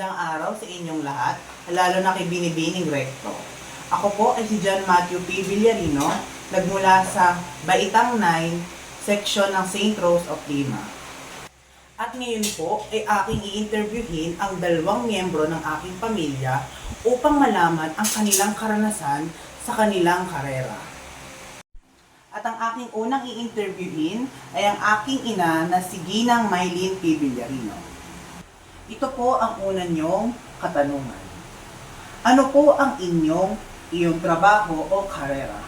Magandang araw sa inyong lahat, lalo na kay Binibining Recto. Ako po ay si John Matthew P. Villarino, nagmula sa Baitang 9, seksyon ng St. Rose of Lima. At ngayon po ay aking i-interviewin ang dalawang miyembro ng aking pamilya upang malaman ang kanilang karanasan sa kanilang karera. At ang aking unang i-interviewin ay ang aking ina na si Ginang Mylene P. Villarino. Ito po ang una niyong katanungan. Ano po ang iyong trabaho o karera?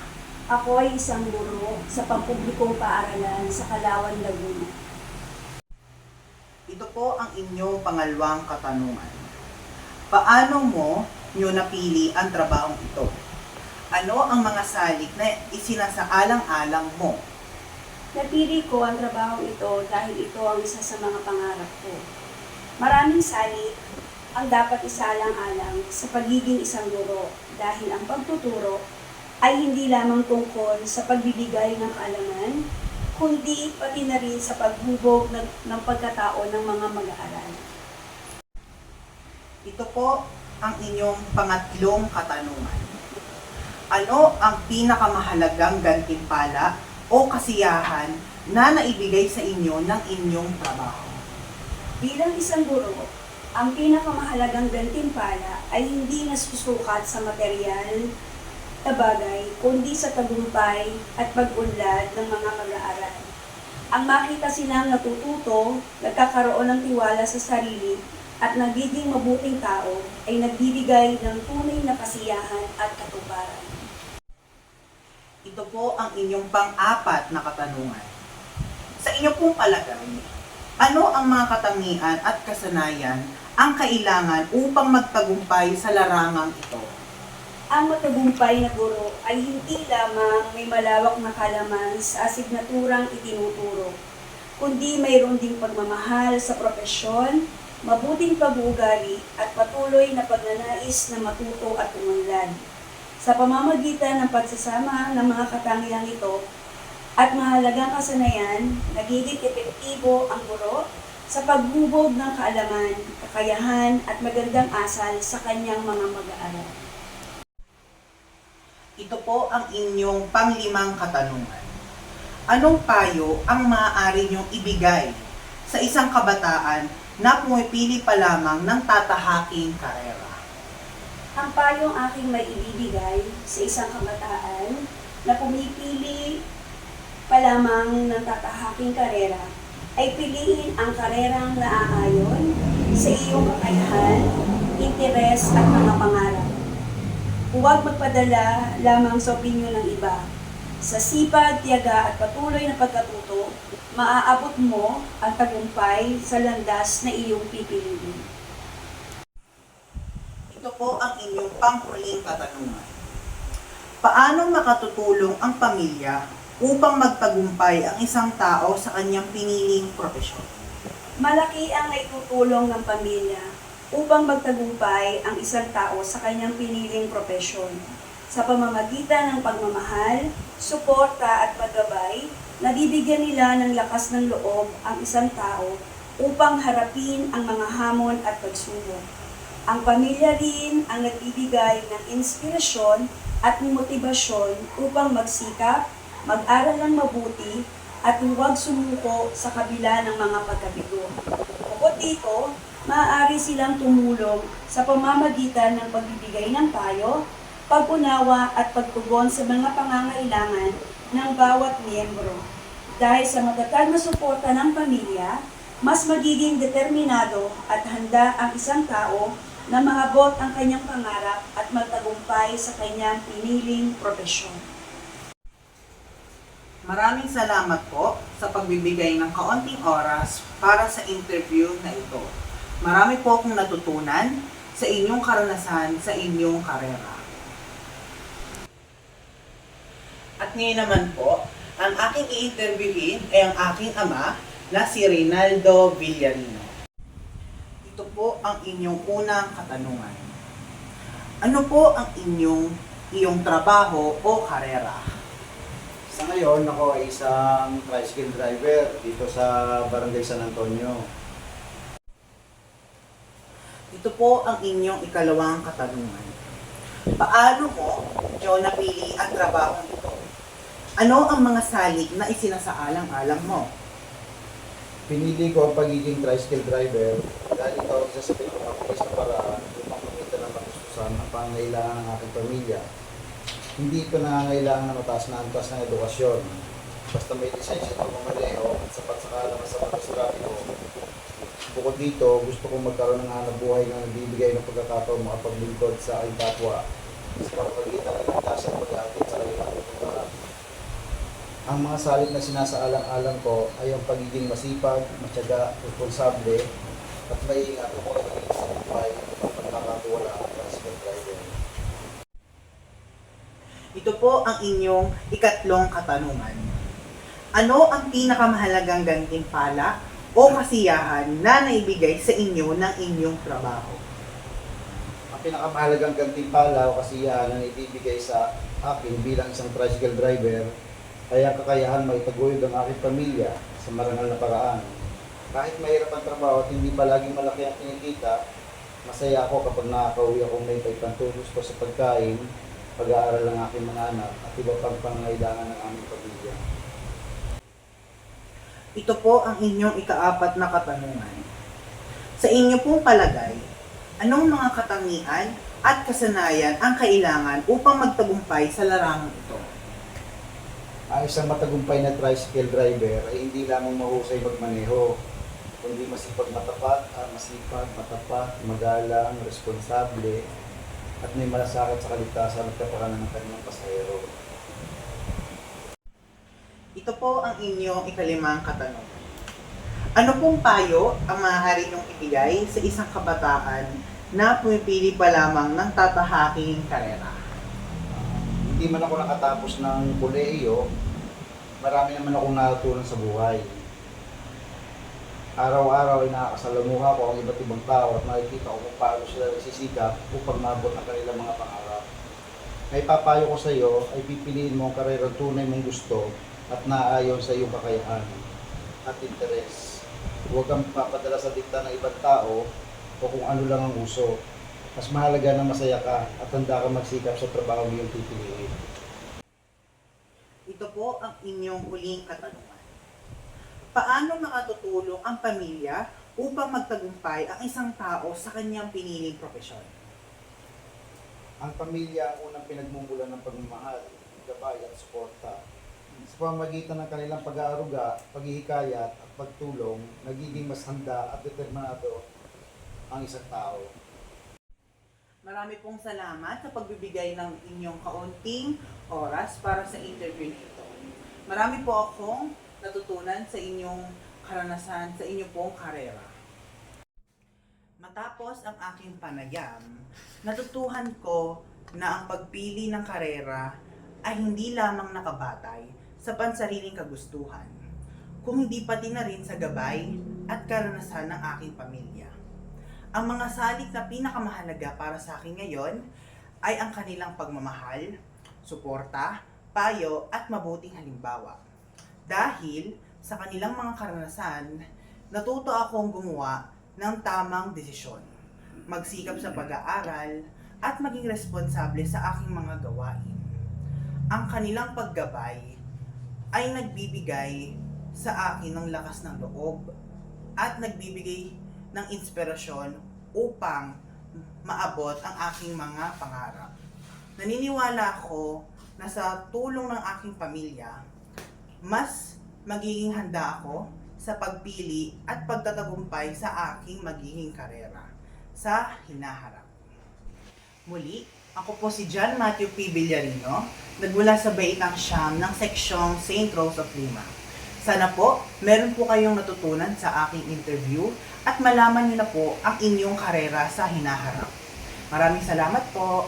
Ako ay isang guro sa pampublikong paaralan sa Calauan, Laguna. Ito po ang inyong pangalawang katanungan. Paano mo niyo napili ang trabahong ito? Ano ang mga salik na isinasaalang-alang mo? Napili ko ang trabahong ito dahil ito ang isa sa mga pangarap ko. Maraming salik ang dapat isaalang-alang sa pagiging isang guro dahil ang pagtuturo ay hindi lamang tungkol sa pagbibigay ng kaalaman, kundi pati na rin sa paghubog ng pagkatao ng mga mag-aaral. Ito po ang inyong pangatlong katanungan. Ano ang pinakamahalagang gantimpala o kasiyahan na naibigay sa inyo ng inyong trabaho? Bilang isang guro, ang pinakamahalagang gantimpala ay hindi nasusukat sa material na bagay, kundi sa tagumpay at pag-unlad ng mga mag-aaral. Ang makita silang natututo, nagkakaroon ng tiwala sa sarili, at nagiging mabuting tao ay nagbibigay ng tunay na kasiyahan at katuparan. Ito po ang inyong pang-apat na katanungan. Sa inyo pong palagay, ano ang mga katangian at kasanayan ang kailangan upang magtagumpay sa larangang ito? Ang matagumpay na guro ay hindi lamang may malawak na kalaman sa asignaturang itinuturo, kundi mayroon ding pagmamahal sa propesyon, mabuting pag-uugali at patuloy na pagnanais na matuto at umunlad. Sa pamamagitan ng pagsasama ng mga katangiang ito at mahalagang kasanayan, nagiging epektibo ang guro sa paghubog ng kaalaman, kakayahan at magandang asal sa kanyang mga mag-aaral. Ito po ang inyong panglimang katanungan. Anong payo ang maaari niyong ibigay sa isang kabataan na pumipili pa lamang ng tatahaking karera? Ang payong aking may ibibigay sa isang kabataan na pumipili pa lamang ng tatahaking karera ay piliin ang karerang naaayon sa iyong kakayahan, interes at mga pangarap. Huwag magpadala lamang sa opinyon ng iba. Sa sipag, tiyaga at patuloy na pagkatuto, maaabot mo ang tagumpay sa landas na iyong pipiliin. Ito po ang inyong panghuling katanungan. Paano makatutulong ang pamilya upang magtagumpay ang isang tao sa kanyang piniling propesyon? Malaki ang naitutulong ng pamilya upang magtagumpay ang isang tao sa kanyang piniling propesyon. Sa pamamagitan ng pagmamahal, suporta at paggabay, nabibigyan nila ng lakas ng loob ang isang tao upang harapin ang mga hamon at pagsubok. Ang pamilya rin ang nagbibigay ng inspirasyon at motibasyon upang magsikap, mag-aral ng mabuti, at huwag sumuko sa kabila ng mga pagkabigo. Bukod dito, maaari silang tumulong sa pamamagitan ng pagbibigay ng payo, pag-unawa at pagtugon sa mga pangangailangan ng bawat miyembro. Dahil sa matatag na suporta ng pamilya, mas magiging determinado at handa ang isang tao na maabot ang kanyang pangarap at magtagumpay sa kanyang piniling propesyon. Maraming salamat po sa pagbibigay ng kaunting oras para sa interview na ito. Marami po akong natutunan sa inyong karanasan sa inyong karera. At ngayon naman po, ang aking i-interviewin ay ang aking ama na si Reynaldo Villarino. Ito po ang inyong unang katanungan. Ano po ang iyong trabaho o karera? Sa ngayon, ako ay isang tricycle driver dito sa Barangay San Antonio. Ito po ang inyong ikalawang katanungan. Paano mo, Joe, napili ang trabaho ito? Ano ang mga salik na isinasaalang-alang mo? Pinili ko ang pagiging tricycle driver dahil ito ang isa sa pinakamabilis na paraan upang kumita ng matustusan ang pangangailangan ng aking pamilya. Hindi ito nangangailangan ng mataas na antas ng edukasyon. Basta may lisensya ng pagmamaneho at sapat sa kaalaman sa pagkasurati ko. Bukod dito, gusto kong magkaroon ng hanap buhay na nagbibigay ng pagkakataon makapaglingkod sa aking kapwa sa pagpagitan ng ligtas at pag-aakit sa kanilang pagkakarap. Ang mga salik na sinasaalang-alang ko ay ang pagiging masipag, matyaga, responsable, at maiingat ako ay naging sa buhay at pagkakatuwala ang tricycle driver. Ito po ang inyong ikatlong katanungan. Ano ang pinakamahalagang gantimpala o kasiyahan na naibigay sa inyo ng inyong trabaho? Ang pinakamahalagang gantimpala o kasiyahan na ibibigay sa akin bilang isang tricycle driver ay ang kakayahan maitaguyod ang aking pamilya sa marangal na paraan. Kahit mahirap ang trabaho at hindi palaging malaki ang kinikita, masaya ako kapag nakakauwi akong may pagpantulos ko sa pagkain, pag-aaral ng aking mga anak at iba pang pangangailangan ng aming pamilya. Ito po ang inyong ikaapat na katanungan. Sa inyo pong palagay, anong mga katangian at kasanayan ang kailangan upang magtagumpay sa larangan ito? Ang isang matagumpay na tricycle driver ay hindi lamang mahusay magmaneho, kundi masipag, matapat, magalang, responsable, at may malasakit sa kaligtasan at kapakanan ng kanyang pasahero. Ito po ang inyong ikalimang katanungan. Ano pong payo ang maaari niyong ibigay sa isang kabataan na pumipili pa lamang ng tatahaking karera? Hindi man ako nakatapos ng kolehiyo, marami naman akong natutunan sa buhay. Araw-araw ay nakakasalamuha ko ang iba't ibang tao at nakikita ko kung paano sila nagsisikap upang maabot ang kanilang mga pangarap. May papayo ko sa iyo ay pipiliin mo ang karerang tunay mong gusto at naaayon sa iyong kakayahan at interes. Huwag kang papadala sa dikta ng ibang tao o kung ano lang ang uso. Mas mahalaga na masaya ka at handa kang magsikap sa trabaho mo yung pipiliin. Ito po ang inyong huling katanungan. Paano makatutulong ang pamilya upang magtagumpay ang isang tao sa kanyang piniling propesyon? Ang pamilya ang unang pinagmumulan ng pagmamahal, gabay at suporta. Sa pamamagitan ng kanilang pag-aaruga, paghihikayat at pagtulong, nagiging mas handa at determinado ang isang tao. Marami pong salamat sa pagbibigay ng inyong kaunting oras para sa interview nito. Marami po akong natutunan sa inyong karanasan, sa inyong pong karera. Matapos ang aking panayam, natutuhan ko na ang pagpili ng karera ay hindi lamang nakabatay sa pansariling kagustuhan, kung hindi pati na rin sa gabay at karanasan ng aking pamilya. Ang mga salik na pinakamahalaga para sa akin ngayon ay ang kanilang pagmamahal, suporta, payo at mabuting halimbawa. Dahil sa kanilang mga karanasan, natuto akong gumawa ng tamang desisyon, magsikap sa pag-aaral at maging responsable sa aking mga gawain. Ang kanilang paggabay ay nagbibigay sa akin ng lakas ng loob at nagbibigay ng inspirasyon upang maabot ang aking mga pangarap. Naniniwala ako na sa tulong ng aking pamilya, mas magiging handa ako sa pagpili at pagtatagumpay sa aking magiging karera sa hinaharap. Muli, ako po si John Matthew P. Villarino, nagmula sa Baitang Siyam ng Seksyong St. Rose of Lima. Sana po, meron po kayong natutunan sa aking interview at malaman niyo na po ang inyong karera sa hinaharap. Maraming salamat po!